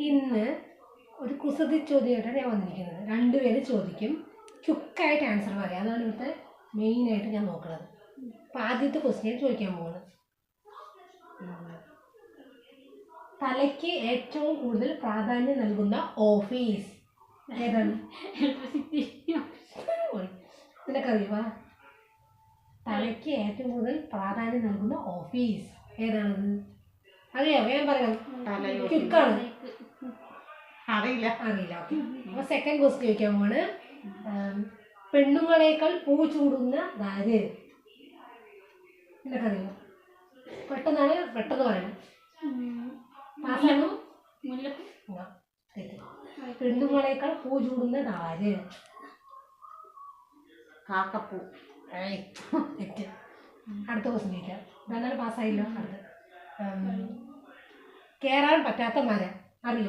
ഇന്ന് ഒരു കുസൃതി ചോദ്യമായിട്ടാണ് ഞാൻ വന്നിരിക്കുന്നത്. രണ്ടുപേര് ചോദിക്കും, ക്വിക്കായിട്ട് ആൻസർ പറയാം. അതാണ് ഇവിടുത്തെ മെയിനായിട്ട് ഞാൻ നോക്കുന്നത്. അപ്പോൾ ആദ്യത്തെ ക്വസ്റ്റ്യൻ ചോദിക്കാൻ പോകുന്നത്, തലയ്ക്ക് ഏറ്റവും കൂടുതൽ പ്രാധാന്യം നൽകുന്ന ഓഫീസ് ഏതാണ്? നിനക്കറിയുവാ? തലയ്ക്ക് ഏറ്റവും കൂടുതൽ പ്രാധാന്യം നൽകുന്ന ഓഫീസ് ഏതാണത്? അറിയാമോ? ഞാൻ പറയാം. ക്വിക്കാണ്. അറിയില്ല. ഓക്കെ. അപ്പോൾ സെക്കൻഡ് ക്വസ്റ്റ്യൻ ചോദിക്കാൻ പോവാണ്. പെണ്ണുങ്ങളേക്കാൾ പൂ ചൂടുന്ന ആര്? നിനക്കറിയോ? പെട്ടെന്ന് പറയണം. പെണ്ണുങ്ങളേക്കാൾ പൂ ചൂടുന്ന ആര്? കാക്കപ്പൂ. അടുത്ത ക്വസ്റ്റ്യൻ ചോദിക്കാം. എന്നാലും പാസ്സായില്ലോ. അടുത്ത്, കയറാൻ പറ്റാത്ത മരം അറിയോ?